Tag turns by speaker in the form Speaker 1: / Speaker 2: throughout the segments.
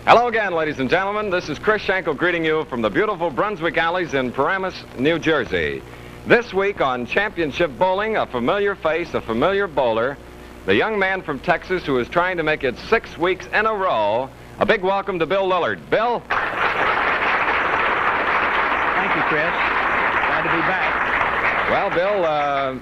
Speaker 1: Hello again, ladies and gentlemen. This is Chris Schenkel greeting you from the beautiful Brunswick Alleys in Paramus, New Jersey. This week on Championship Bowling, a familiar face, a familiar bowler, the young man from Texas who is trying to make it 6 weeks in a row. A big welcome to Bill Lillard. Bill?
Speaker 2: Thank you, Chris. Glad to be back.
Speaker 1: Well, Bill,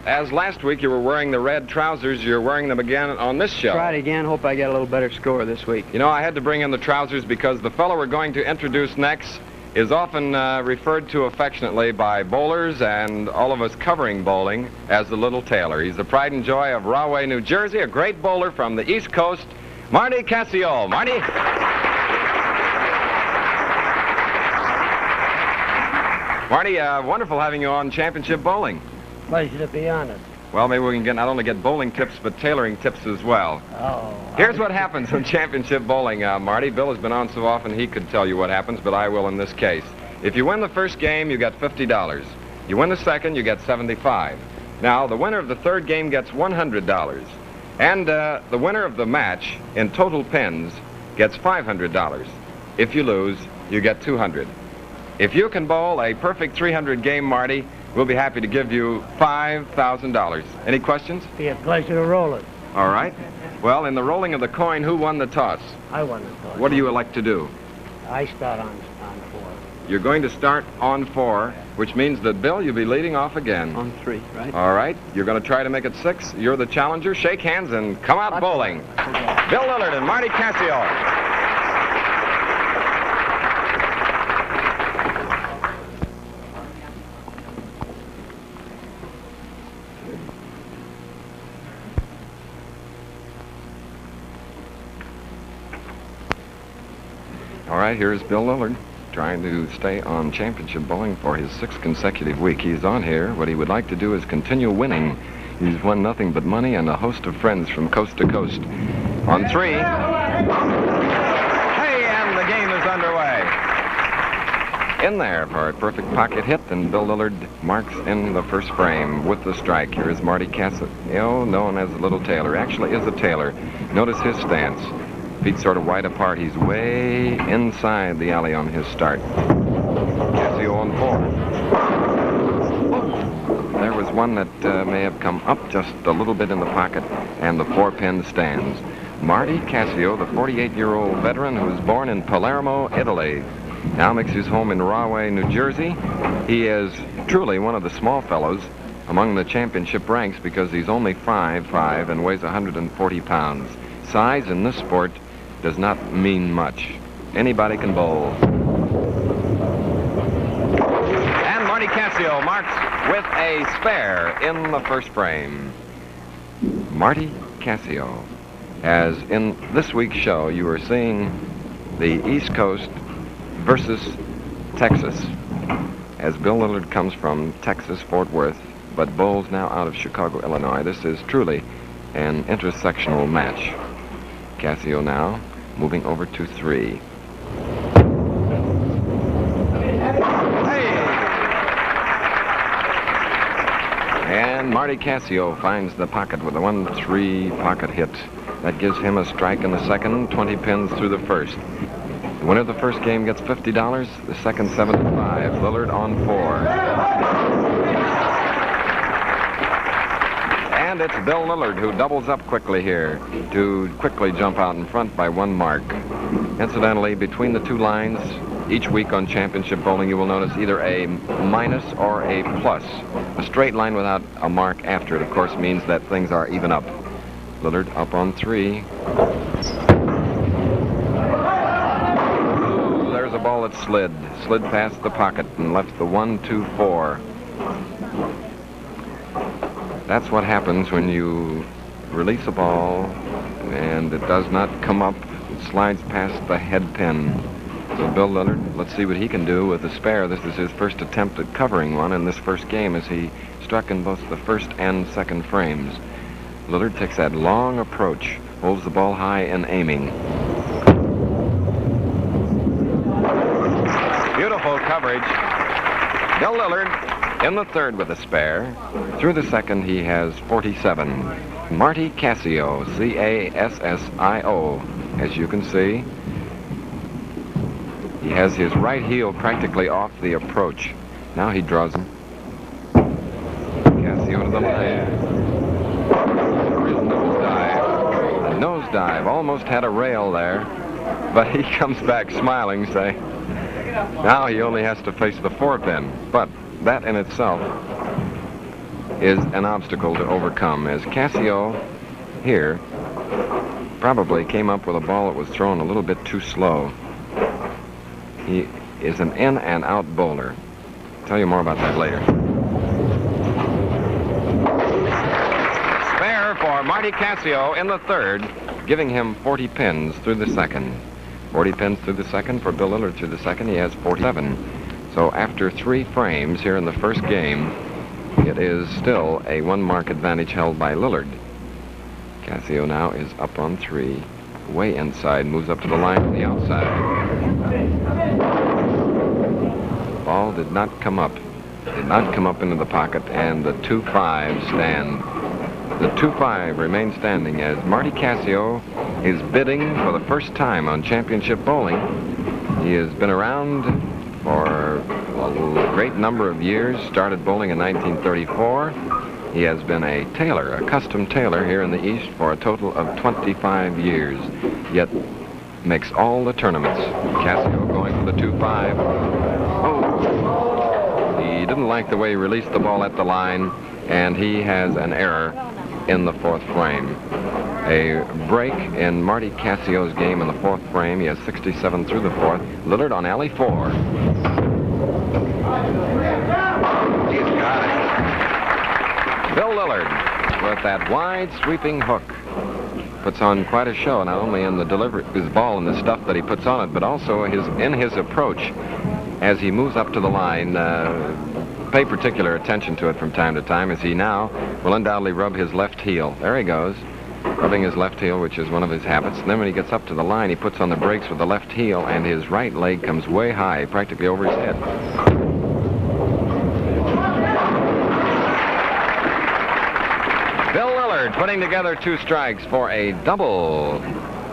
Speaker 1: as last week you were wearing the red trousers, you're wearing them again on this show.
Speaker 2: Try it again. Hope I get a little better score this week.
Speaker 1: You know, I had to bring in the trousers because the fellow we're going to introduce next is often referred to affectionately by bowlers and all of us covering bowling as the Little Tailor. He's the pride and joy of Rahway, New Jersey, a great bowler from the East Coast, Marty Cassio. Marty? Marty, wonderful having you on Championship Bowling.
Speaker 3: Pleasure to be on it.
Speaker 1: Well, maybe we can not only get bowling tips, but tailoring tips as well.
Speaker 3: Oh.
Speaker 1: Here's what happens in Championship Bowling, Marty. Bill has been on so often he could tell you what happens, but I will in this case. If you win the first game, you get $50. You win the second, you get $75. Now, the winner of the third game gets $100. And the winner of the match in total pins gets $500. If you lose, you get $200. If you can bowl a perfect 300 game, Marty, we'll be happy to give you $5,000. Any questions?
Speaker 3: Be a pleasure to roll it.
Speaker 1: All right. Well, in the rolling of the coin, who won the toss?
Speaker 3: I won the toss.
Speaker 1: What do you elect to do?
Speaker 3: I start on 4.
Speaker 1: You're going to start on 4, which means that, Bill, you'll be leading off again.
Speaker 2: On 3, right?
Speaker 1: All right. You're going to try to make it 6. You're the challenger. Shake hands and come out bowling. Bill Lillard and Marty Cassio. All right, here's Bill Lillard trying to stay on Championship Bowling for his 6th consecutive week. He's on here. What he would like to do is continue winning. He's won nothing but money and a host of friends from coast to coast. On 3. Hey, and the game is underway. In there for a perfect pocket hit, and Bill Lillard marks in the first frame with the strike. Here is Marty Cassio, known as the Little Tailor. Actually is a tailor. Notice his stance. Feet sort of wide apart. He's way inside the alley on his start. Cassio on 4. There was one that may have come up just a little bit in the pocket, and the 4-pin stands. Marty Cassio, the 48-year-old veteran who was born in Palermo, Italy, now makes his home in Rahway, New Jersey. He is truly one of the small fellows among the championship ranks because he's only 5'5" and weighs 140 pounds. Size in this sport does not mean much. Anybody can bowl. And Marty Cassio marks with a spare in the first frame. Marty Cassio. As in this week's show, you are seeing the East Coast versus Texas. As Bill Lillard comes from Texas, Fort Worth, but bowls now out of Chicago, Illinois. This is truly an intersectional match. Cassio now moving over to 3. Hey! And Marty Cassio finds the pocket with a 1-3 pocket hit. That gives him a strike in the second, 20 pins through the first. The winner of the first game gets $50, the second $75. Lillard on 4. And it's Bill Lillard who doubles up quickly here to quickly jump out in front by 1 mark. Incidentally, between the 2 lines, each week on Championship Bowling, you will notice either a minus or a plus. A straight line without a mark after it, of course, means that things are even up. Lillard up on 3. Ooh, there's a ball that slid past the pocket and left the 1-2-4. That's what happens when you release a ball and it does not come up. It slides past the head pin. So Bill Lillard, let's see what he can do with the spare. This is his first attempt at covering one in this first game as he struck in both the first and second frames. Lillard takes that long approach, holds the ball high and aiming. Beautiful coverage. Bill Lillard in the third with a spare. Through the second, he has 47. Marty Cassio, C-A-S-S-I-O, as you can see. He has his right heel practically off the approach. Now he draws him. Cassio to the line. Real nosedive. A nosedive. Almost had a rail there. But he comes back smiling, say. Now he only has to face the 4-pin. But that in itself is an obstacle to overcome, as Cassio here probably came up with a ball that was thrown a little bit too slow. He is an in and out bowler. I'll tell you more about that later. Spare for Marty Cassio in the third, giving him 40 pins through the second. 40 pins through the second for Bill Lillard through the second. He has 47. So after 3 frames here in the first game, it is still a 1-mark advantage held by Lillard. Cassio now is up on 3, way inside, moves up to the line on the outside. Ball did not come up into the pocket, and the 2-5 stand. The 2-5 remains standing as Marty Cassio is bidding for the first time on championship bowling. He has been around for a great number of years, started bowling in 1934. He has been a tailor, a custom tailor here in the East for a total of 25 years, yet makes all the tournaments. Cassio going for the 2-5. Oh! He didn't like the way he released the ball at the line, and he has an error in the 4th frame. A break in Marty Cassio's game in the 4th frame. He has 67 through the 4th. Lillard on alley 4. He's got it. Bill Lillard with that wide sweeping hook puts on quite a show, not only in the delivery of his ball and the stuff that he puts on it, but also in his approach as he moves up to the line. Pay particular attention to it from time to time, as he now will undoubtedly rub his left heel. There he goes, rubbing his left heel, which is one of his habits. And then when he gets up to the line, he puts on the brakes with the left heel, and his right leg comes way high, practically over his head. Bill Lillard putting together 2 strikes for a double.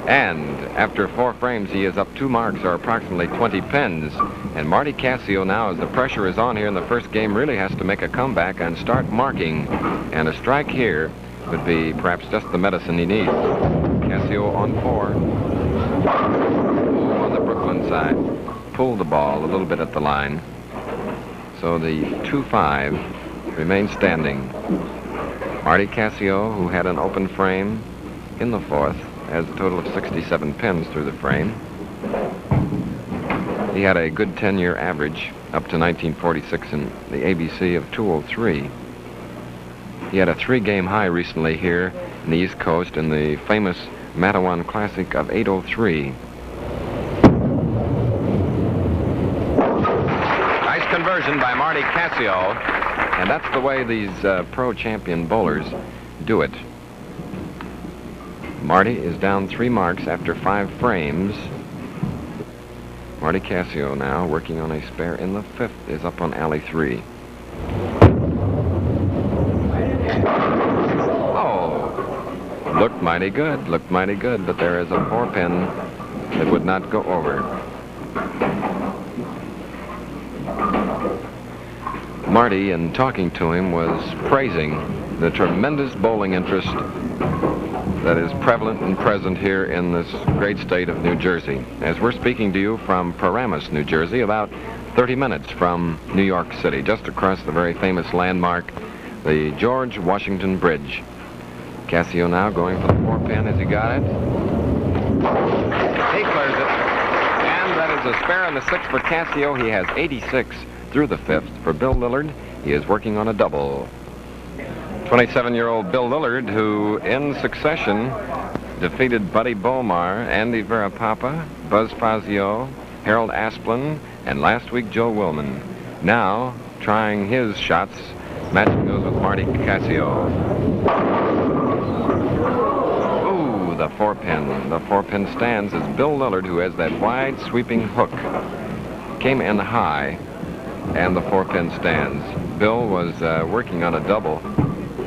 Speaker 1: And after 4 frames, he is up 2 marks, or approximately 20 pins. And Marty Cassio now, as the pressure is on here in the first game, really has to make a comeback and start marking. And a strike here would be perhaps just the medicine he needs. Cassio on 4. On the Brooklyn side. Pulled the ball a little bit at the line. So the 2-5 remains standing. Marty Cassio, who had an open frame in the 4th, has a total of 67 pins through the frame. He had a good 10-year average up to 1946 in the ABC of 203. He had a 3-game high recently here in the East Coast in the famous Matawan Classic of 803. Nice conversion by Marty Cassio, and that's the way these pro champion bowlers do it. Marty is down 3 marks after 5 frames. Marty Cassio now working on a spare in the 5th is up on alley 3. Oh, looked mighty good, but there is a 4-pin that would not go over. Marty, in talking to him, was praising the tremendous bowling interest that is prevalent and present here in this great state of New Jersey. As we're speaking to you from Paramus, New Jersey, about 30 minutes from New York City, just across the very famous landmark, the George Washington Bridge. Cassio now going for the 4-pin. Has he got it? He clears it. And that is a spare in the 6th for Cassio. He has 86 through the 5th. For Bill Lillard, he is working on a double. 27-year-old Bill Lillard, who in succession defeated Buddy Bomar, Andy Verapapa, Buzz Fazio, Harold Asplin, and last week Joe Willman. Now trying his shots, matching those with Marty Cassio. Ooh, the 4-pin. The 4-pin stands as Bill Lillard, who has that wide sweeping hook, came in high, and the 4-pin stands. Bill was working on a double.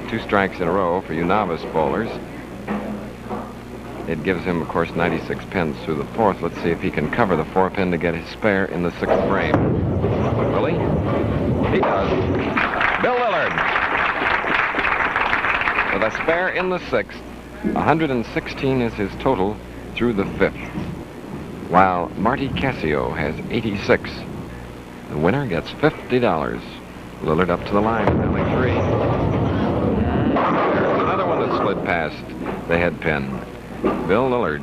Speaker 1: 2 strikes in a row for you novice bowlers. It gives him, of course, 96 pins through the 4th. Let's see if he can cover the 4-pin to get his spare in the 6th frame. Will he? He does. Bill Lillard with a spare in the 6th. 116 is his total through the 5th, while Marty Cassio has 86. The winner gets $50. Lillard up to the line, alley 3. There's another one that slid past the head pin. Bill Lillard,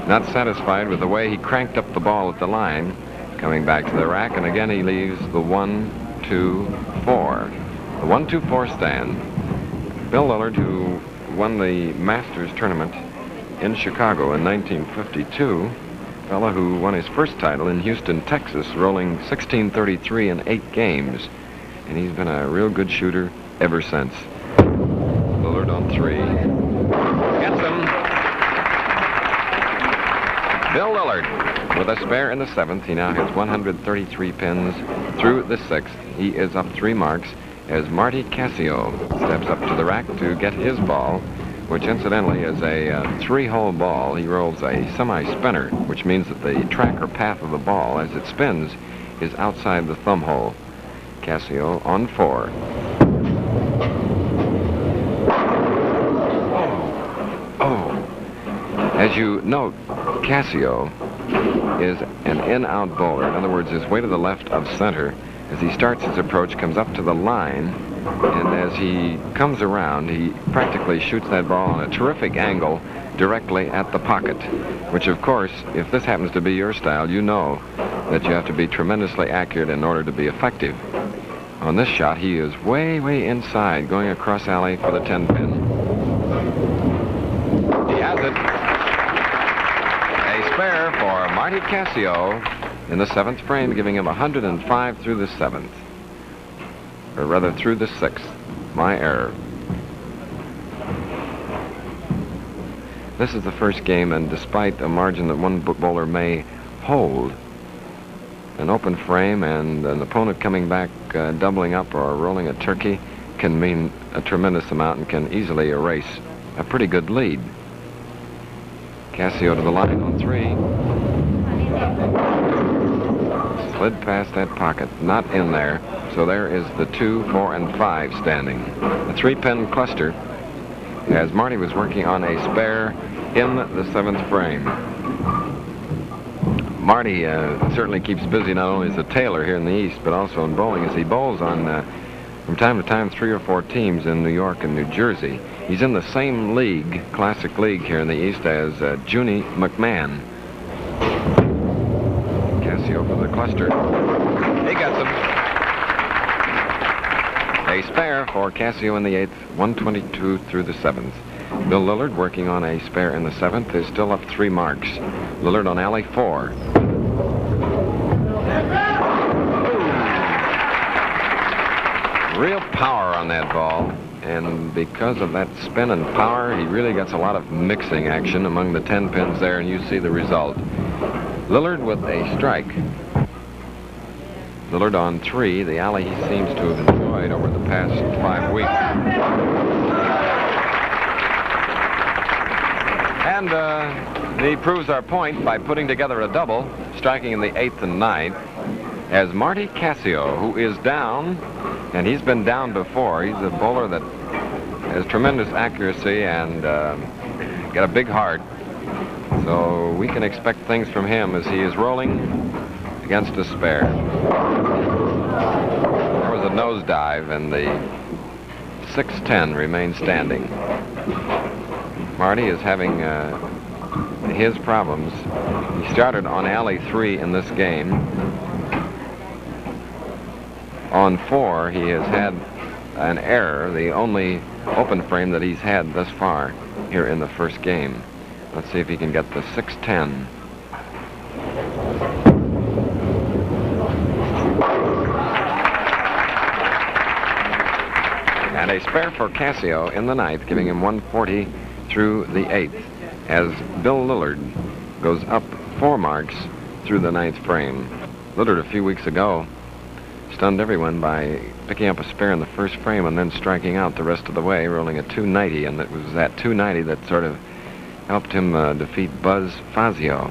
Speaker 1: not satisfied with the way he cranked up the ball at the line, coming back to the rack, and again he leaves the 1, 2, 4. The 1, 2, 4 stand. Bill Lillard, who won the Masters tournament in Chicago in 1952, fellow who won his first title in Houston, Texas, rolling 1633 in 8 games, and he's been a real good shooter ever since. Lillard on 3. Gets him. Bill Lillard with a spare in the 7th. He now has 133 pins through the 6th. He is up 3 marks as Marty Cassio steps up to the rack to get his ball, which incidentally is a 3-hole ball. He rolls a semi-spinner, which means that the track or path of the ball as it spins is outside the thumb hole. Cassio on 4. As you note, Cassio is an in-out bowler. In other words, his way to the left of center. As he starts his approach, comes up to the line, and as he comes around, he practically shoots that ball on a terrific angle directly at the pocket, which, of course, if this happens to be your style, you know that you have to be tremendously accurate in order to be effective. On this shot, he is way, way inside, going across alley for the 10-pin. He has it. A spare for Marty Cassio in the 7th frame, giving him 105 through the 7th. Or rather, through the 6th. My error. This is the first game, and despite a margin that one bowler may hold, an open frame and an opponent coming back doubling up or rolling a turkey can mean a tremendous amount and can easily erase a pretty good lead. Cassio to the line on 3. Slid past that pocket, not in there. So there is the 2, 4, and 5 standing. A 3-pin cluster as Marty was working on a spare in the 7th frame. Marty certainly keeps busy not only as a tailor here in the East, but also in bowling as he bowls on, from time to time, 3 or 4 teams in New York and New Jersey. He's in the same league, classic league here in the East, as Junie McMahon. Cassio for the cluster. He gets him. A spare for Cassio in the 8th, 122 through the 7th. Bill Lillard, working on a spare in the 7th, is still up 3 marks. Lillard on alley 4. Real power on that ball, and because of that spin and power, he really gets a lot of mixing action among the 10 pins there, and you see the result. Lillard with a strike. Lillard on 3, the alley he seems to have enjoyed over the past 5 weeks. And he proves our point by putting together a double, striking in the 8th and 9th, as Marty Cassio, who is down, and he's been down before. He's a bowler that has tremendous accuracy and got a big heart. So we can expect things from him as he is rolling against a spare. There was a nosedive, and the 6-10 remains standing. Marty is having his problems. He started on alley 3 in this game. On 4, he has had an error, the only open frame that he's had thus far here in the first game. Let's see if he can get the 6-10. And a spare for Cassio in the 9th, giving him 140 through the 8th, as Bill Lillard goes up 4 marks through the 9th frame. Lillard a few weeks ago stunned everyone by picking up a spare in the first frame and then striking out the rest of the way, rolling a 290, and it was that 290 that sort of helped him defeat Buzz Fazio.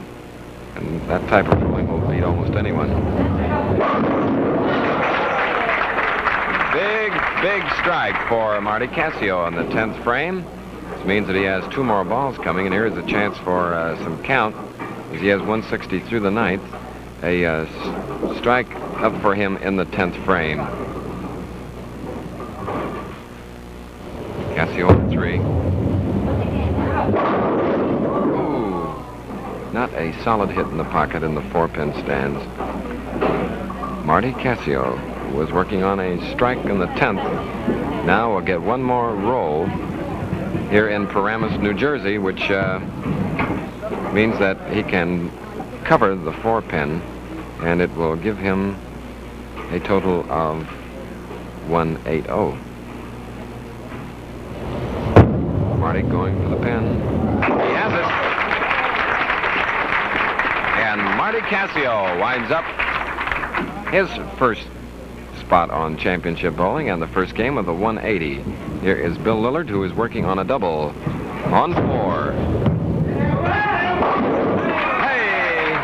Speaker 1: And that type of bowling will beat almost anyone. Big strike for Marty Cassio in the 10th frame. This means that he has 2 more balls coming, and here is a chance for some count, as he has 160 through the 9th. A strike up for him in the 10th frame. Cassio on 3. Ooh, not a solid hit in the pocket in the 4-pin stands. Marty Cassio was working on a strike in the 10th. Now we'll get one more roll here in Paramus, New Jersey, which means that he can cover the 4-pin, and it will give him a total of 180. Marty going for the pin. He has it. And Marty Cassio winds up his first spot on championship bowling and the first game of the 180. Here is Bill Lillard, who is working on a double on 4. Hey!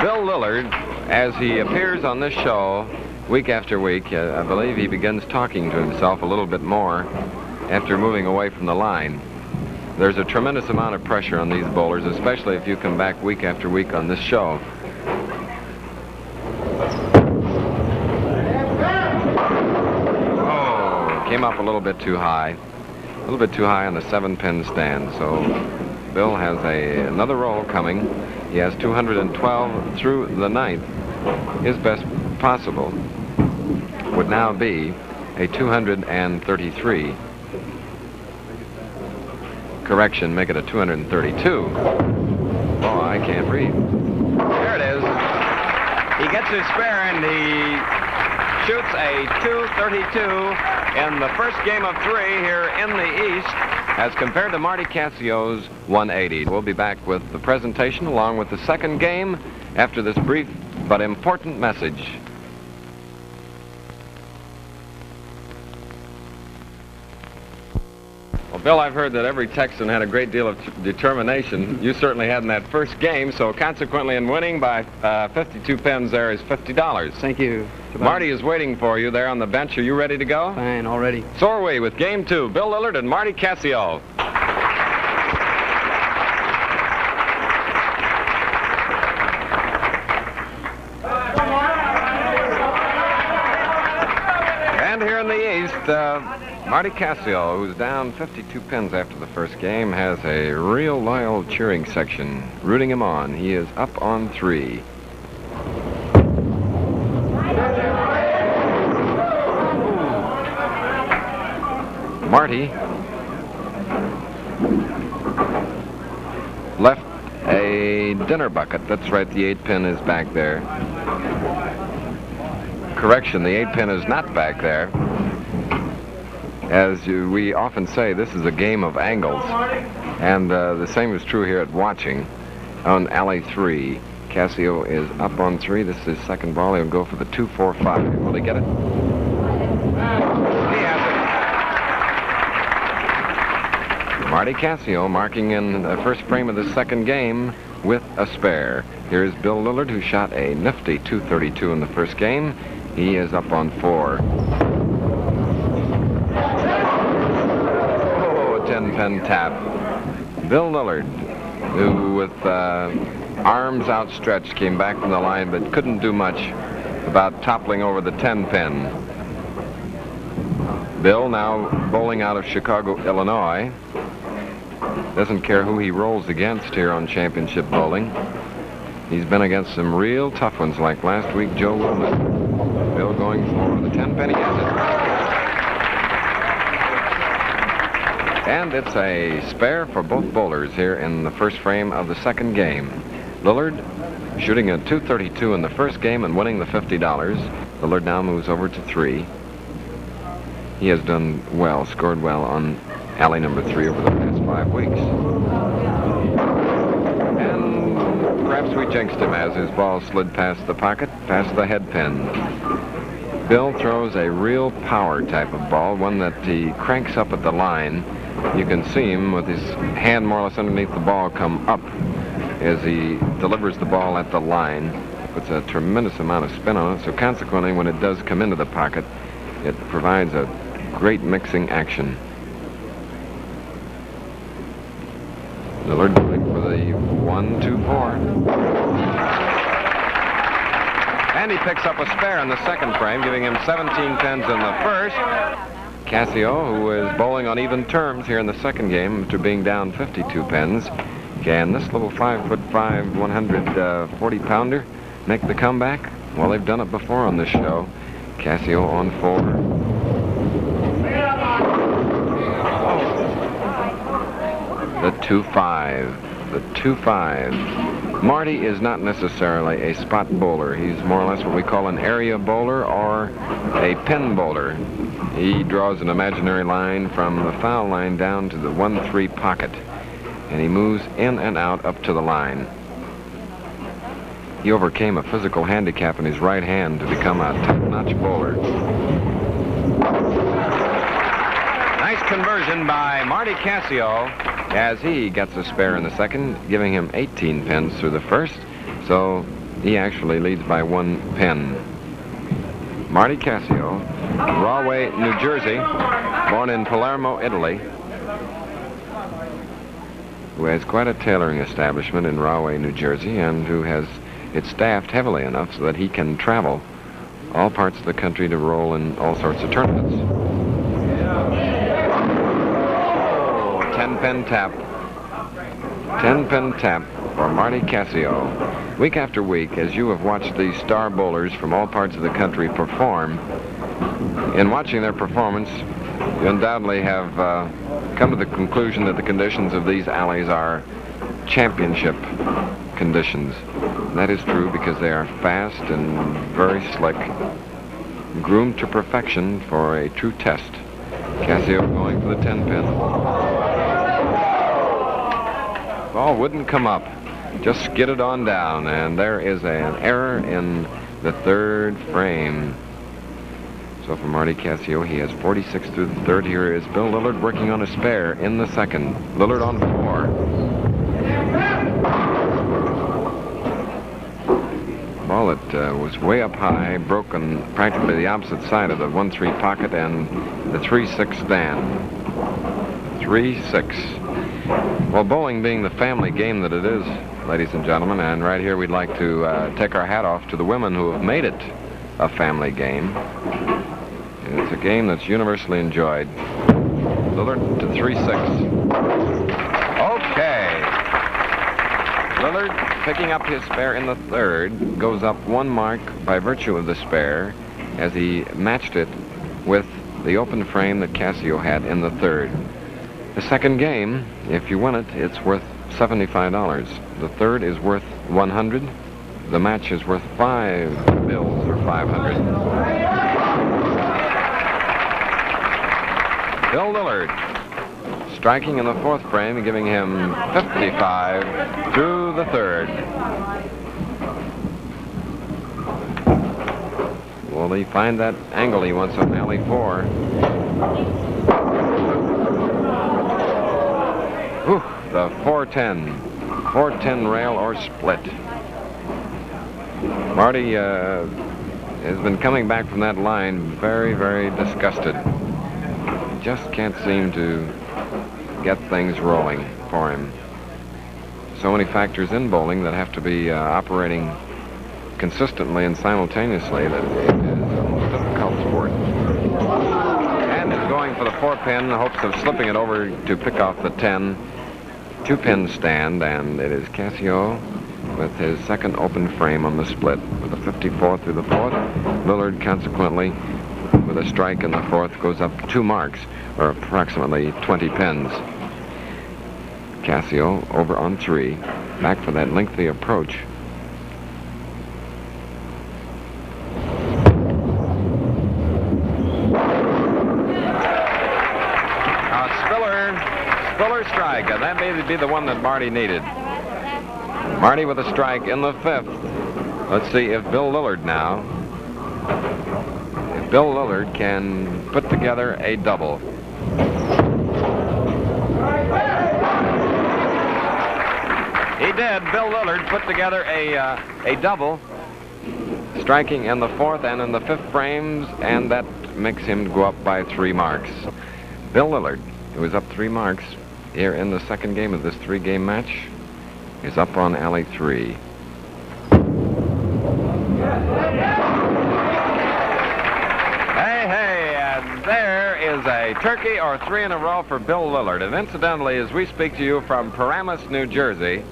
Speaker 1: Bill Lillard, as he appears on this show week after week, I believe he begins talking to himself a little bit more after moving away from the line. There's a tremendous amount of pressure on these bowlers, especially if you come back week after week on this show. Came up a little bit too high. A little bit too high on the 7-pin stand. So Bill has another roll coming. He has 212 through the 9th. His best possible would now be a 233. Correction, make it a 232. Oh, I can't read. There it is. He gets his spare and he shoots a 232 in the first game of 3 here in the East, as compared to Marty Cassio's 180. We'll be back with the presentation along with the second game after this brief but important message. Well, Bill, I've heard that every Texan had a great deal of determination. You certainly had in that first game, so consequently in winning by 52 pins there is $50.
Speaker 2: Thank you.
Speaker 1: Marty is waiting for you there on the bench. Are you ready to go?
Speaker 2: Fine, already.
Speaker 1: So are we with game 2, Bill Lillard and Marty Cassio. And here in the East, Marty Cassio, who's down 52 pins after the first game, has a real loyal cheering section rooting him on. He is up on 3. Marty left a dinner bucket. That's right, the 8-pin is back there. Correction, the 8-pin is not back there. As we often say, this is a game of angles. And the same is true here at watching on alley 3. Cassio is up on 3. This is his second ball. He'll go for the 2-4-5. Will he get it? He has it. Marty Cassio marking in the first frame of the second game with a spare. Here's Bill Lillard, who shot a nifty 232 in the first game. He is up on 4. Oh, a 10-pin tap. Bill Lillard, who with arms outstretched came back from the line but couldn't do much about toppling over the 10-pin. Bill now bowling out of Chicago, Illinois. Doesn't care who he rolls against here on championship bowling. He's been against some real tough ones, like last week, Joe Willman. Bill going for the 10-pin. He has it. And it's a spare for both bowlers here in the first frame of the second game. Lillard shooting a 232 in the first game and winning the $50. Lillard now moves over to 3. He has done well, scored well on alley number 3 over the past 5 weeks. And perhaps we jinxed him as his ball slid past the pocket, past the head pin. Bill throws a real power type of ball, one that he cranks up at the line You can see him with his hand more or less underneath the ball come up as he delivers the ball at the line. Puts a tremendous amount of spin on it, so consequently when it does come into the pocket, it provides a great mixing action. Lillard going for the 1-2-4. And he picks up a spare in the second frame, giving him 17 pins in the first. Cassio, who is bowling on even terms here in the second game after being down 52 pins, can this little 5'5", 140-pounder make the comeback? Well, they've done it before on this show. Cassio on 4. The 2-5. The 2-5. Marty is not necessarily a spot bowler. He's more or less what we call an area bowler or a pin bowler. He draws an imaginary line from the foul line down to the 1-3 pocket, and he moves in and out up to the line. He overcame a physical handicap in his right hand to become a top-notch bowler. Nice conversion by Marty Cassio as he gets a spare in the second, giving him 18 pins through the first, so he actually leads by 1 pin. Marty Cassio, Rahway, New Jersey, born in Palermo, Italy, who has quite a tailoring establishment in Rahway, New Jersey, and who has it staffed heavily enough so that he can travel all parts of the country to roll in all sorts of tournaments. 10-pin tap. 10-pin tap for Marty Cassio. Week after week, as you have watched these star bowlers from all parts of the country perform, in watching their performance, you undoubtedly have come to the conclusion that the conditions of these alleys are championship conditions. And that is true because they are fast and very slick, groomed to perfection for a true test. Cassio going for the 10-pin. Ball wouldn't come up, just skidded on down, and there is an error in the third frame. So for Marty Cassio, he has 46 through the third. Here is Bill Lillard working on a spare in the second. Lillard on 4. Ball that was way up high, broken practically the opposite side of the 1-3 pocket and the 3-6 stand. 3-6. Well, bowling being the family game that it is, ladies and gentlemen, and right here we'd like to take our hat off to the women who have made it a family game. And it's a game that's universally enjoyed. Lillard to 3-6. Okay. Lillard picking up his spare in the third, goes up 1 mark by virtue of the spare as he matched it with the open frame that Cassio had in the third. The second game, if you win it, it's worth $75. The third is worth $100. The match is worth 5 bills or $500. Bill Lillard striking in the fourth frame and giving him 55 through the third. Will he find that angle he wants on alley 4? Whew, the 410. 410 rail or split. Marty has been coming back from that line very, very disgusted. Just can't seem to get things rolling for him. So many factors in bowling that have to be operating consistently and simultaneously that it is a most difficult sport. And is going for the 4-pin in the hopes of slipping it over to pick off the 10. 2-pin stand, and it is Cassio with his second open frame on the split with a 54 through the fourth. Lillard consequently with a strike in the fourth goes up 2 marks, or approximately 20 pins. Cassio over on 3, back for that lengthy approach. Spiller strike, and that may be the one that Marty needed. Marty with a strike in the 5th. Let's see if Bill Lillard now, if Bill Lillard can put together a double. Instead, Bill Lillard put together a double, striking in the 4th and in the 5th frames, and that makes him go up by 3 marks. Bill Lillard, who is up 3 marks here in the 2nd game of this 3-game match, is up on alley 3. Hey, and there is a turkey or 3 in a row for Bill Lillard. And incidentally, as we speak to you from Paramus, New Jersey,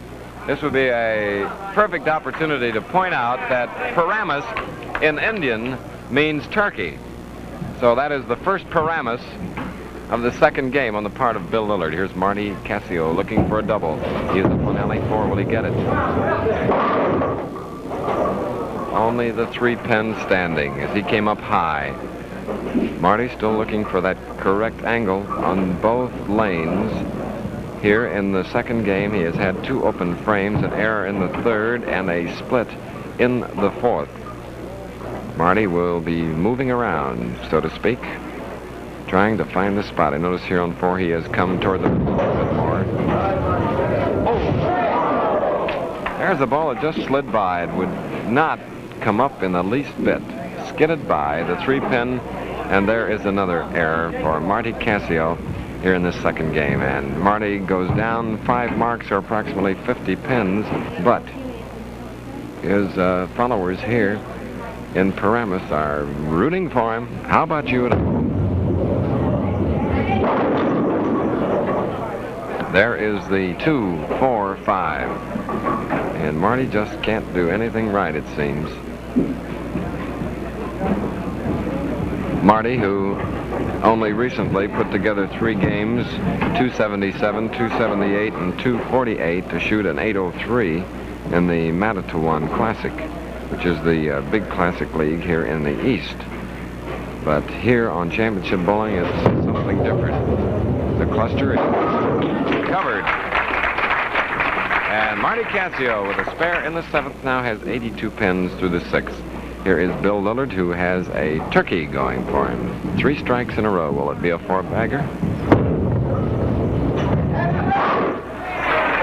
Speaker 1: this would be a perfect opportunity to point out that Paramus in Indian means turkey. So that is the first Paramus of the 2nd game on the part of Bill Lillard. Here's Marty Cassio looking for a double. He is up on alley 4. Will he get it? Only the 3 pin standing as he came up high. Marty still looking for that correct angle on both lanes. Here in the 2nd game, he has had 2 open frames, an error in the 3rd, and a split in the 4th. Marty will be moving around, so to speak, trying to find the spot. I notice here on 4 he has come toward the middle a bit more. Oh! There's a ball that just slid by. It would not come up in the least bit. Skidded by the 3 pin, and there is another error for Marty Cassio here in this 2nd game. And Marty goes down 5 marks, or approximately 50 pins, but his followers here in Paramus are rooting for him. How about you at home? There is the 2, 4, 5. And Marty just can't do anything right, it seems. Marty, who only recently put together 3 games, 277, 278, and 248 to shoot an 803 in the Manitowoc Classic, which is the big classic league here in the East. But here on Championship Bowling, it's something different. The cluster is covered. And Marty Cassio, with a spare in the 7th, now has 82 pins through the 6th. Here is Bill Lillard, who has a turkey going for him. 3 strikes in a row. Will it be a 4-bagger?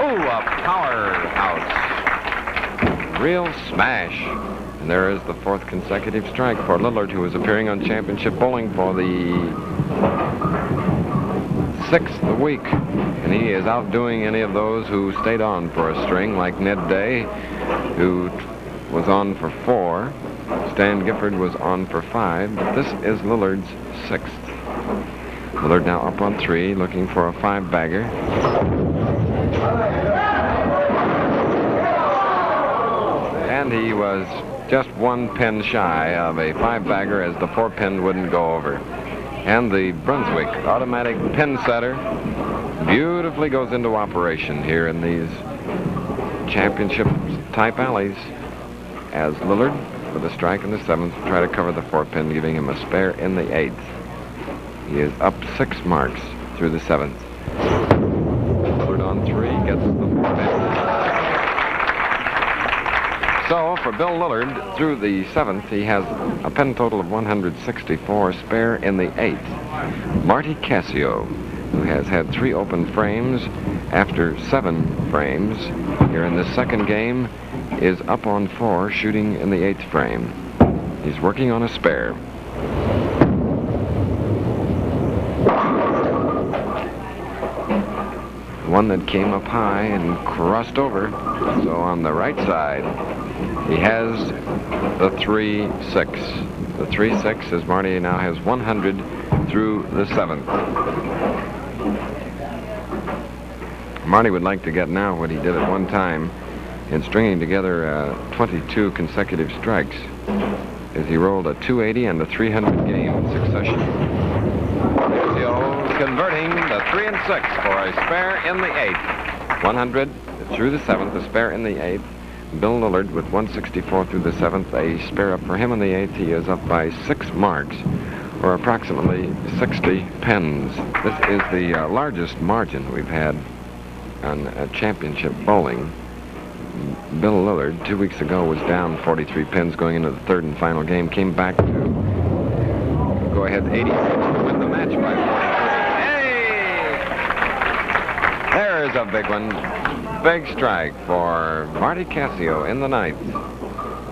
Speaker 1: Ooh, a powerhouse. Real smash. And there is the 4th consecutive strike for Lillard, who is appearing on Championship Bowling for the 6th week. And he is outdoing any of those who stayed on for a string, like Ned Day, who was on for 4. Stan Gifford was on for 5, but this is Lillard's 6th. Lillard now up on 3, looking for a 5-bagger. And he was just 1 pin shy of a 5-bagger, as the 4-pin wouldn't go over. And the Brunswick automatic pin setter beautifully goes into operation here in these championship-type alleys, as Lillard, with a strike in the 7th, try to cover the 4-pin, giving him a spare in the 8th. He is up 6 marks through the 7th. Lillard on 3, gets the 4-pin. So, for Bill Lillard, through the 7th, he has a pin total of 164, spare in the 8th. Marty Cassio, who has had 3 open frames after 7 frames here in the 2nd game, is up on 4, shooting in the 8th frame. He's working on a spare. One that came up high and crossed over. So on the right side, he has the 3-6. The 3-6, as Marty now has 100 through the 7th. Marty would like to get now what he did at one time in stringing together 22 consecutive strikes, as he rolled a 280 and a 300 game in succession. Cassio converting the 3 and 6 for a spare in the 8th. 100 through the 7th, a spare in the 8th. Bill Lillard with 164 through the 7th, a spare up for him in the 8th. He is up by 6 marks, or approximately 60 pins. This is the largest margin we've had on championship bowling. Bill Lillard, 2 weeks ago, was down 43 pins going into the 3rd and final game, came back to go ahead 86 to win the match by 43. Hey! There's a big one. big strike for Marty Cassio in the ninth.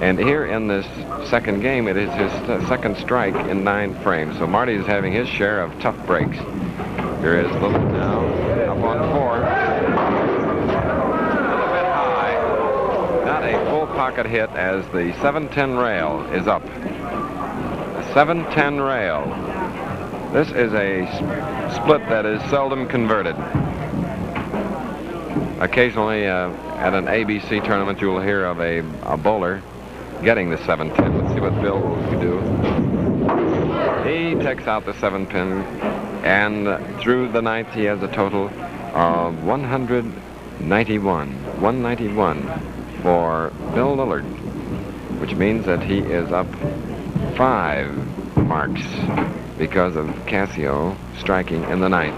Speaker 1: And here in this second game, it is his second strike in 9 frames. So Marty is having his share of tough breaks. Here is Lillard now, up on 4. A little bit high. Not a full pocket hit as the 710 rail is up. The 710 rail. This is a split that is seldom converted. Occasionally at an ABC tournament, you'll hear of a bowler getting the 710. Let's see what Bill will do. He takes out the 7-pin, and through the ninth, he has a total of 191. 191 for Bill Lillard, which means that he is up 5 marks because of Cassio striking in the ninth.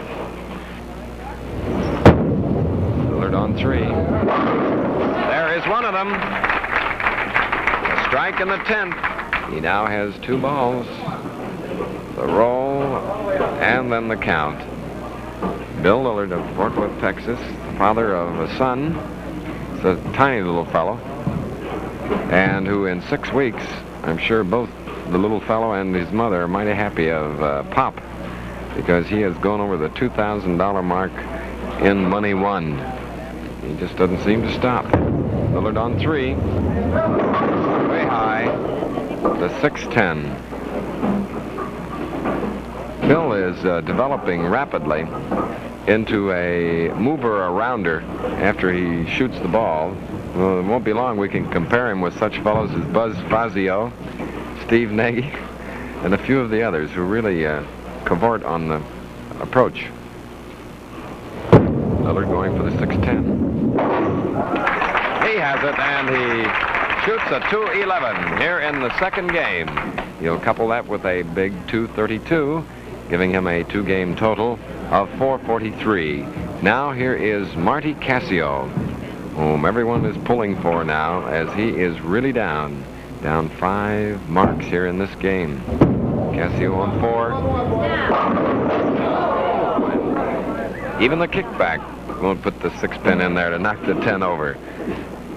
Speaker 1: Lillard on 3. There is one of them. Strike in the 10th. He now has 2 balls. The roll and then the count. Bill Lillard of Fort Worth, Texas, father of a son. It's a tiny little fellow. And who in 6 weeks, I'm sure both the little fellow and his mother are mighty happy of Pop, because he has gone over the $2,000 mark in money won. He just doesn't seem to stop. Lillard on 3. Way high. The 610. Bill is developing rapidly into a mover-arounder after he shoots the ball. Well, it won't be long we can compare him with such fellows as Buzz Fazio, Steve Nagy, and a few of the others who really cavort on the approach. Lillard going for the 610. He has it, and he shoots a 211 here in the second game. He'll couple that with a big 232, giving him a 2-game total of 443. Now here is Marty Cassio, whom everyone is pulling for now, as he is really down 5 marks here in this game. Cassio on 4. Even the kickback won't put the 6-pin in there to knock the 10 over.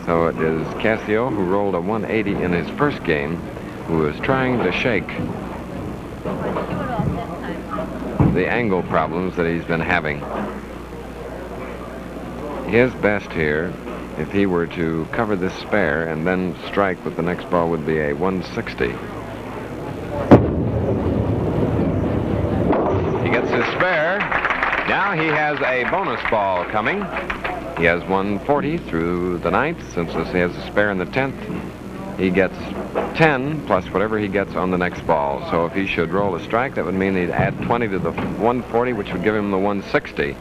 Speaker 1: So it is Cassio, who rolled a 180 in his first game, who is trying to shake the angle problems that he's been having. His best here, if he were to cover this spare and then strike with the next ball, would be a 160. He gets his spare. Now he has a bonus ball coming. He has 140 through the ninth. Since he has a spare in the 10th, he gets 10 plus whatever he gets on the next ball. So if he should roll a strike, that would mean he'd add 20 to the 140, which would give him the 160.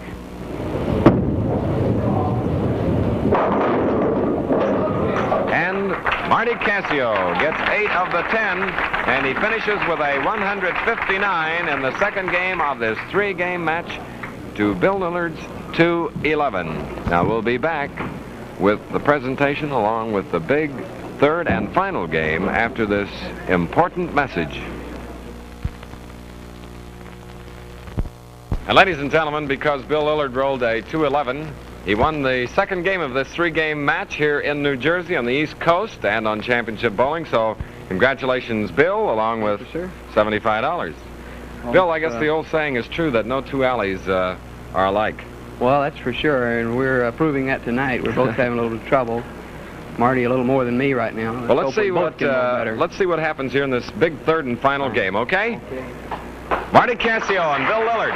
Speaker 1: And Marty Cassio gets 8 of the 10, and he finishes with a 159 in the second game of this 3-game match to Bill Lillard's 211. Now we'll be back with the presentation along with the big third and final game after this important message. And ladies and gentlemen, because Bill Lillard rolled a 211, he won the second game of this 3-game match here in New Jersey on the East Coast and on Championship Bowling. So congratulations, Bill, along with $75. Well, Bill, I guess the old saying is true that no 2 alleys are alike.
Speaker 2: Well, that's for sure, and we're proving that tonight. We're both having a little trouble. Marty a little more than me right now.
Speaker 1: Well, let's see what happens here in this big third and final game, okay? Marty Cassio and Bill Lillard.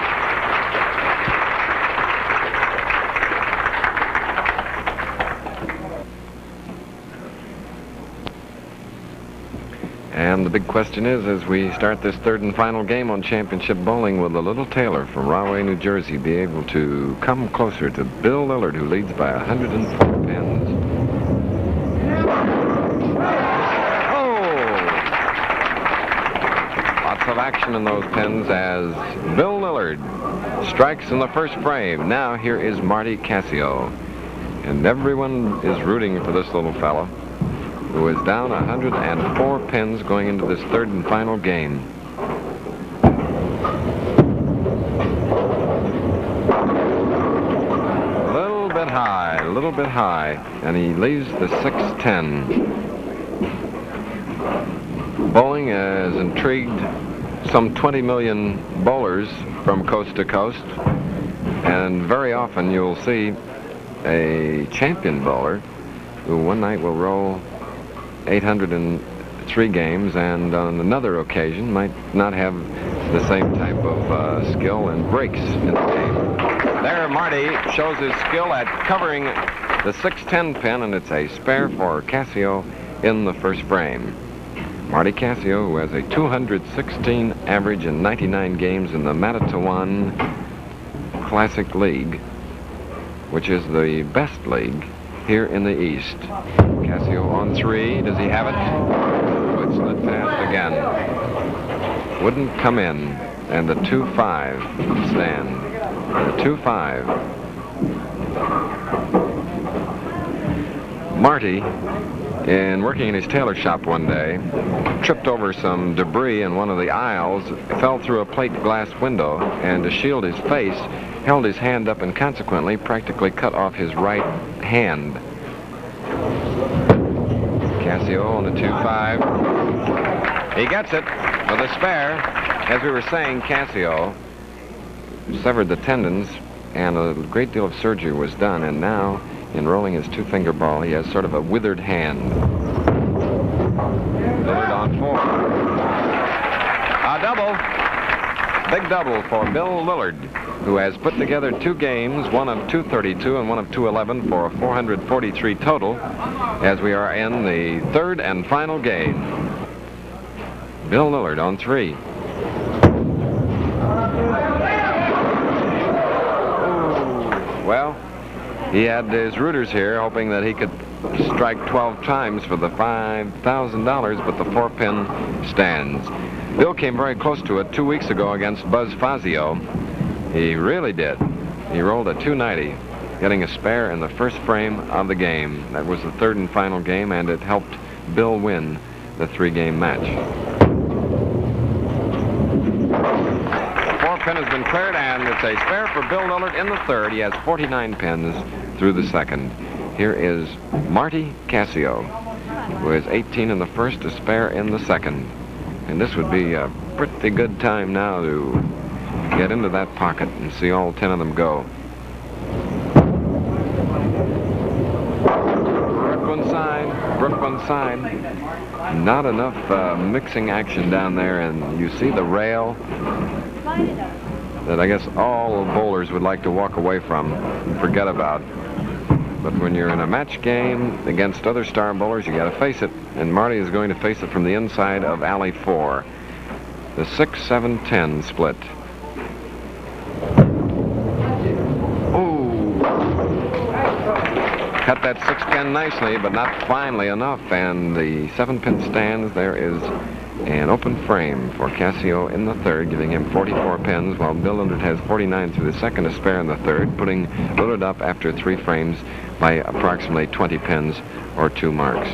Speaker 1: And the big question is, as we start this third and final game on Championship Bowling, will the little Taylor from Rahway, New Jersey be able to come closer to Bill Lillard, who leads by 104 pins? Oh! Lots of action in those pins as Bill Lillard strikes in the first frame. Now here is Marty Cassio. And everyone is rooting for this little fellow, who is down 104 pins going into this third and final game. A little bit high. little bit high, and he leaves the 6-10. Bowling has intrigued some 20 million bowlers from coast to coast, and very often you'll see a champion bowler who one night will roll 803 games, and on another occasion might not have the same type of skill and breaks in the game. There, Marty shows his skill at covering the 6-10 pin, and it's a spare for Cassio in the first frame. Marty Cassio, who has a 216 average in 99 games in the Matatawan Classic League, which is the best league here in the East. Cassio on 3. Does he have it? Oh, it slid past again. Wouldn't come in. And the 2-5 stand. The 2-5. Marty, in working in his tailor shop one day, tripped over some debris in one of the aisles, fell through a plate glass window, and to shield his face, held his hand up and consequently practically cut off his right hand. Cassio on the 2-5. He gets it with a spare. As we were saying, Cassio severed the tendons, and a great deal of surgery was done, and now, in rolling his two-finger ball, he has sort of a withered hand. Lillard on 4. A double. Big double for Bill Lillard, who has put together 2 games, one of 232 and one of 211 for a 443 total, as we are in the third and final game. Bill Lillard on 3. Well, he had his rooters here hoping that he could strike 12 times for the $5,000, but the 4-pin stands. Bill came very close to it 2 weeks ago against Buzz Fazio. He really did. He rolled a 290, getting a spare in the first frame of the game. That was the third and final game, and it helped Bill win the 3-game match. The 4-pin has been cleared, and it's a spare for Bill Lillard in the third. He has 49 pins through the second. Here is Marty Cassio, who has 18 in the first, a spare in the second. And this would be a pretty good time now to get into that pocket and see all 10 of them go. Brooklyn side. Not enough mixing action down there, and you see the rail that I guess all bowlers would like to walk away from and forget about. But when you're in a match game against other star bowlers, you got to face it. And Marty is going to face it from the inside of alley 4. The 6-7-10 split. Ooh. Cut that 6-10 nicely, but not finely enough. And the 7-pin stands. There is an open frame for Cassio in the third, giving him 44 pins, while Bill Lillard has 49 through the second, a spare in the third, putting Lillard up after 3 frames by approximately 20 pins or 2 marks.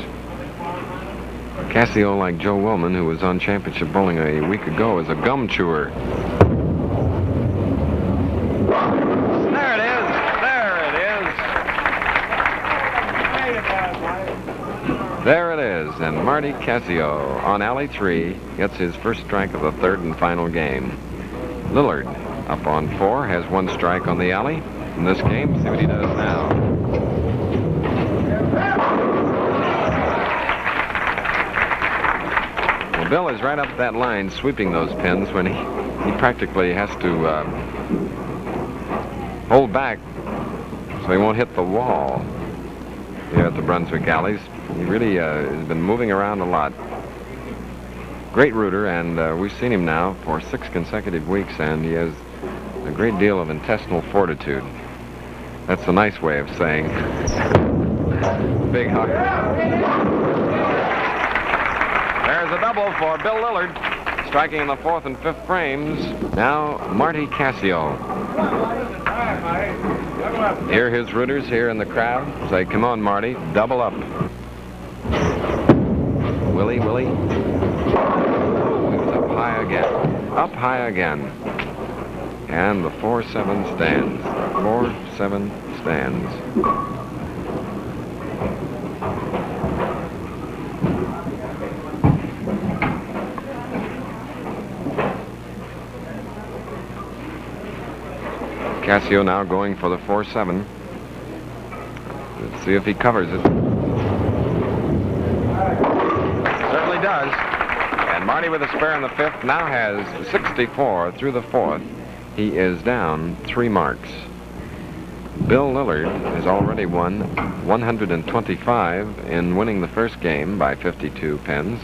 Speaker 1: Cassio, like Joe Willman, who was on Championship Bowling a week ago, is a gum chewer. There it is. There it is. There it is. And Marty Cassio on alley 3 gets his first strike of the third and final game. Lillard up on 4, has 1 strike on the alley in this game. See what he does now. Well, Bill is right up that line sweeping those pins when he practically has to hold back so he won't hit the wall here at the Brunswick Alleys. He really has been moving around a lot. Great rooter, and we've seen him now for 6 consecutive weeks, and he has a great deal of intestinal fortitude. That's a nice way of saying big hug. There's a double for Bill Lillard, striking in the 4th and 5th frames. Now Marty Cassio. Hear his rooters here in the crowd say, "Come on, Marty, double up." Willie. Oh, he was up high again. Up high again. And the 4-7 stands. 4-7 stands. Cassio now going for the 4-7. Let's see if he covers it. Certainly does. And Marty with a spare in the 5th now has 64 through the 4th. He is down 3 marks. Bill Lillard has already won 125 in winning the first game by 52 pens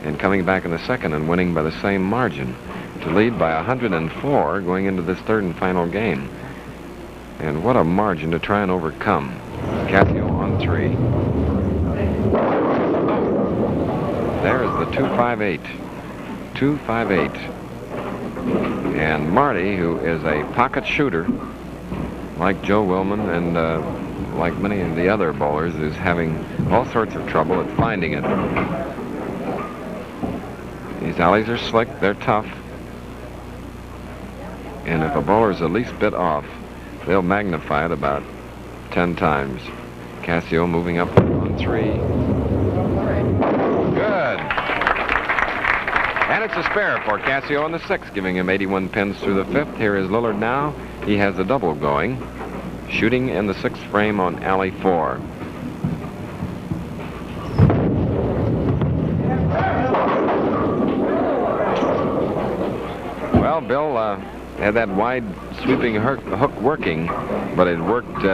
Speaker 1: and coming back in the second and winning by the same margin to lead by 104 going into this 3rd and final game. And what a margin to try and overcome. Cassio on 3. There is the 258. 258. And Marty, who is a pocket shooter, like Joe Willman and like many of the other bowlers, is having all sorts of trouble at finding it. These alleys are slick, they're tough. And if a bowler's the least bit off, they'll magnify it about 10 times. Cassio moving up on 3. Good. And it's a spare for Cassio in the 6th, giving him 81 pins through the 5th. Here is Lillard now. He has a double going, shooting in the 6th frame on alley 4. Well, Bill had that wide sweeping hook working, but it worked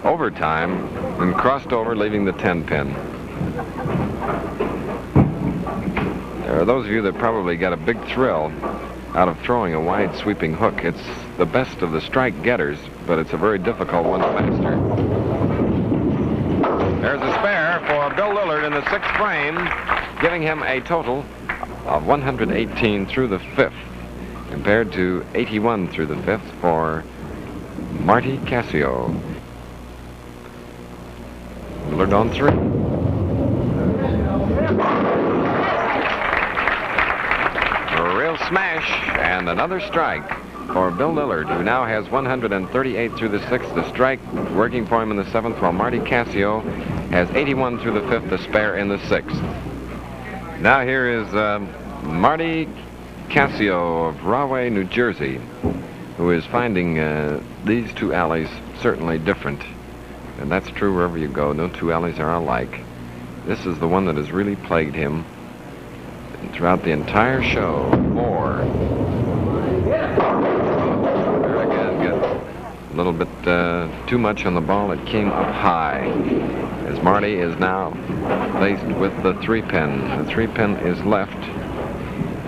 Speaker 1: overtime and crossed over, leaving the 10-pin. There are those of you that probably got a big thrill out of throwing a wide sweeping hook. It's the best of the strike getters, but it's a very difficult one to master. There's a spare for Bill Lillard in the 6th frame, giving him a total of 118 through the 5th, compared to 81 through the 5th for Marty Cassio. Lillard on 3. A real smash and another strike for Bill Lillard, who now has 138 through the 6th. The strike working for him in the 7th, while Marty Cassio has 81 through the 5th, the spare in the 6th. Now here is Marty Cassio of Rahway, New Jersey, who is finding these 2 alleys certainly different. And that's true wherever you go. No 2 alleys are alike. This is the one that has really plagued him throughout the entire show. 4. There again, got a little bit too much on the ball. It came up high, as Marty is now faced with the 3-pin. The 3-pin is left.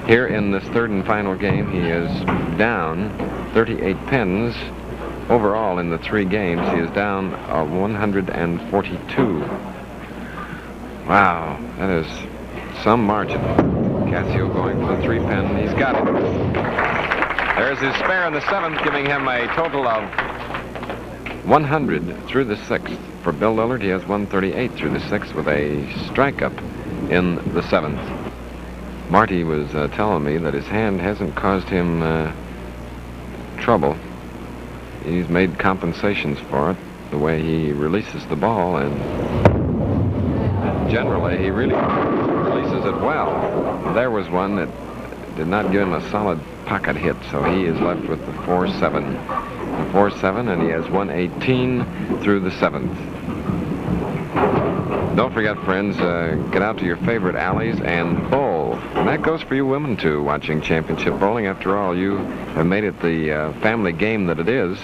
Speaker 1: Here in this 3rd and final game, he is down 38 pins. Overall, in the 3 games, he is down 142. Wow, that is some margin. Cassio going for the 3-pin. He's got it. There's his spare in the 7th, giving him a total of 100 through the 6th. For Bill Lillard, he has 138 through the 6th with a strike up in the 7th. Marty was telling me that his hand hasn't caused him trouble. He's made compensations for it, the way he releases the ball, and generally he really releases it well. There was one that did not give him a solid pocket hit, so he is left with the 4-7. The 4-7, and he has 118 through the 7th. Don't forget, friends, get out to your favorite alleys and bowl. And that goes for you women, too, watching championship bowling. After all, you have made it the family game that it is.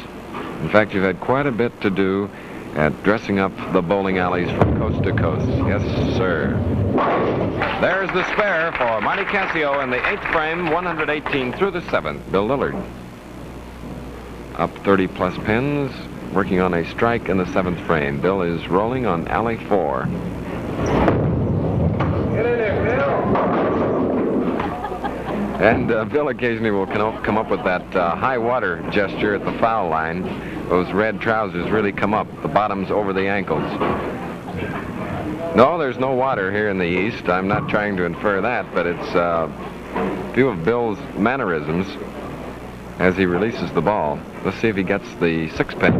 Speaker 1: In fact, you've had quite a bit to do at dressing up the bowling alleys from coast to coast. Yes, sir. There's the spare for Marty Cassio in the 8th frame, 118 through the 7th. Bill Lillard up 30-plus pins, working on a strike in the 7th frame. Bill is rolling on alley 4. Get in there, Bill! And Bill occasionally will come up with that high water gesture at the foul line. Those red trousers really come up, the bottoms over the ankles. No, there's no water here in the East. I'm not trying to infer that, but it's a few of Bill's mannerisms as he releases the ball. Let's see if he gets the 6-pin.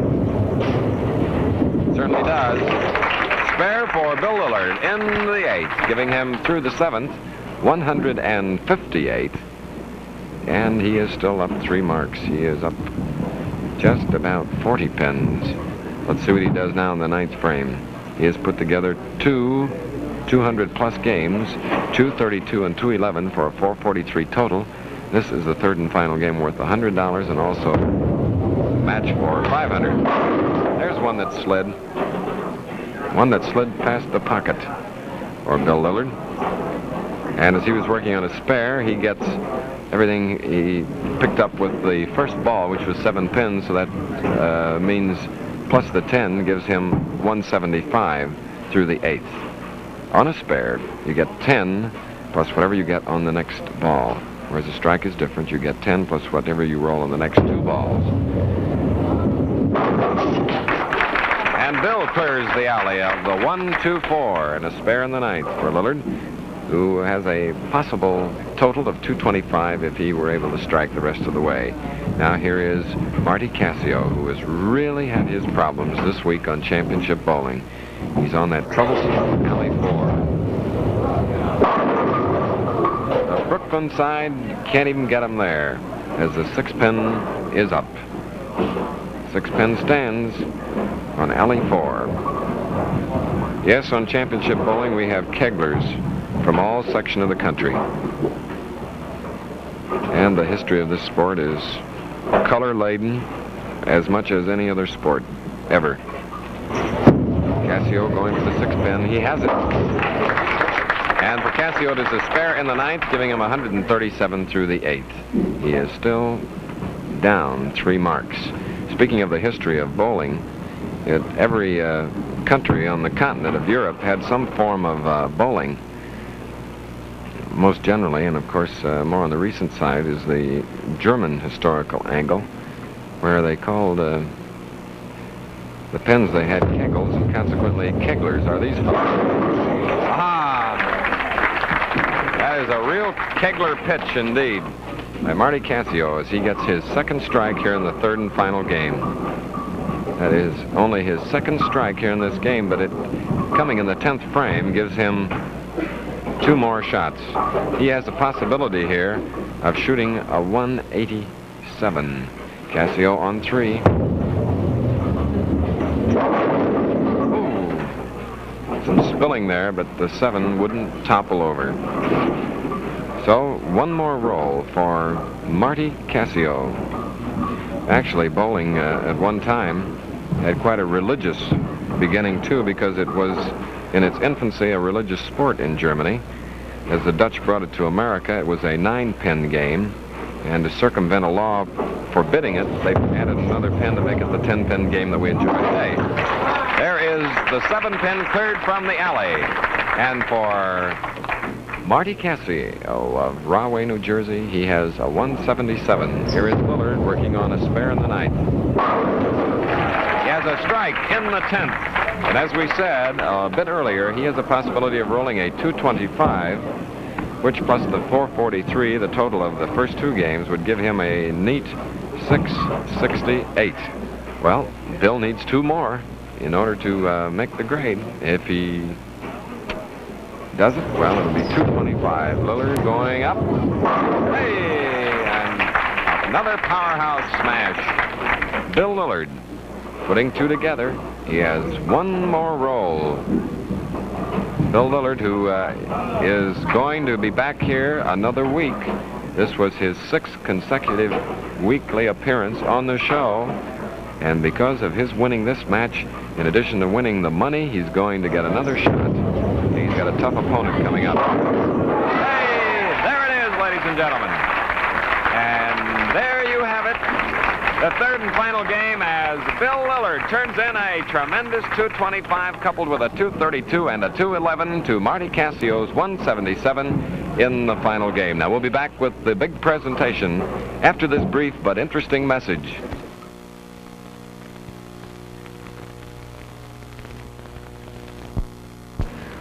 Speaker 1: Certainly does. Spare for Bill Lillard in the 8th, giving him through the 7th 158. And he is still up 3 marks. He is up just about 40 pins. Let's see what he does now in the 9th frame. He has put together two 200-plus games, 232 and 211 for a 443 total. This is the 3rd and final game worth $100 and also match for $500. There's one that slid. One that slid past the pocket for Bill Lillard. And as he was working on a spare, he gets everything he picked up with the first ball, which was 7 pins, so that means plus the 10 gives him 175 through the 8th. On a spare, you get 10 plus whatever you get on the next ball. Whereas a strike is different. You get 10 plus whatever you roll on the next 2 balls. And Bill clears the alley of the 1-2-4 and a spare in the 9th for Lillard, who has a possible total of 225 if he were able to strike the rest of the way. Now here is Marty Cassio, who has really had his problems this week on championship bowling. He's on that troublesome alley 4. The Brooklyn side can't even get him there, as the 6-pin is up. 6-pin stands on alley 4. Yes, on championship bowling we have kegglers from all sections of the country. And the history of this sport is color-laden as much as any other sport ever. Cassio going for the 6-pin. He has it. And for Cassio, it is a spare in the 9th, giving him 137 through the 8th. He is still down 3 marks. Speaking of the history of bowling, every country on the continent of Europe had some form of bowling. Most generally, and of course more on the recent side, is the German historical angle, where they called the pens they had kegels, and consequently kegglers are these fellows. Ah! That is a real kegler pitch indeed by Marty Cassio as he gets his 2nd strike here in the 3rd and final game. That is only his 2nd strike here in this game, but it coming in the 10th frame gives him 2 more shots. He has a possibility here of shooting a 187. Cassio on 3. Some spilling there, but the 7 wouldn't topple over. So 1 more roll for Marty Cassio. Actually, bowling at one time had quite a religious beginning too, because it was in its infancy a religious sport in Germany. As the Dutch brought it to America, it was a 9-pin game, and to circumvent a law forbidding it, they added another pin to make it the 10-pin game that we enjoy today. There is the 7-pin cleared from the alley. And for Marty Cassio of Rahway, New Jersey, he has a 177. Here is Lillard working on a spare in the 9th. He has a strike in the 10th. And as we said a bit earlier, he has a possibility of rolling a 225, which plus the 443, the total of the first 2 games, would give him a neat 668. Well, Bill needs 2 more in order to make the grade. If he does it, well, it'll be 225. Lillard going up. Hey! And another powerhouse smash. Bill Lillard putting 2 together. He has 1 more roll. Bill Lillard, who is going to be back here another week. This was his 6th consecutive weekly appearance on the show. And because of his winning this match, in addition to winning the money, he's going to get another shot. He's got a tough opponent coming up. Hey, there it is, ladies and gentlemen. And there you have it. The 3rd and final game as Bill Lillard turns in a tremendous 225 coupled with a 232 and a 211 to Marty Cassio's 177 in the final game. Now we'll be back with the big presentation after this brief but interesting message.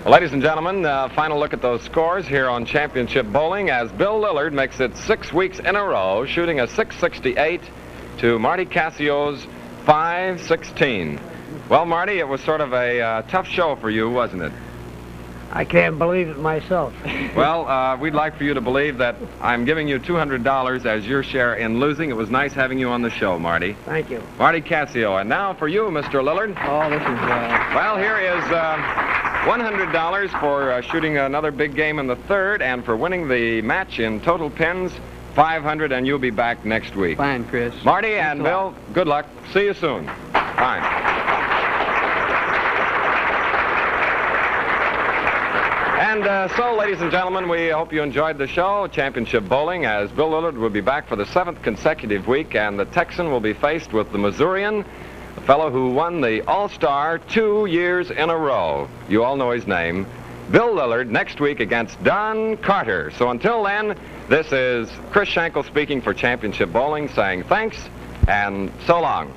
Speaker 1: Well, ladies and gentlemen, final look at those scores here on Championship Bowling as Bill Lillard makes it 6 weeks in a row, shooting a 668 to Marty Cassio's 516. Well, Marty, it was sort of a tough show for you, wasn't it?
Speaker 3: I can't believe it myself.
Speaker 1: Well, we'd like for you to believe that I'm giving you $200 as your share in losing. It was nice having you on the show, Marty.
Speaker 3: Thank you.
Speaker 1: Marty Cassio. And now for you, Mr. Lillard.
Speaker 2: Oh, this is...
Speaker 1: Well, here is $100 for shooting another big game in the third, and for winning the match in total pins, $500, and you'll be back next week.
Speaker 2: Fine, Chris.
Speaker 1: Marty and Bill, good luck. See you soon. Fine. And so, ladies and gentlemen, we hope you enjoyed the show, Championship Bowling, as Bill Lillard will be back for the 7th consecutive week, and the Texan will be faced with the Missourian, the fellow who won the All-Star 2 years in a row. You all know his name. Bill Lillard next week against Don Carter. So until then, this is Chris Schenkel speaking for Championship Bowling, saying thanks and so long.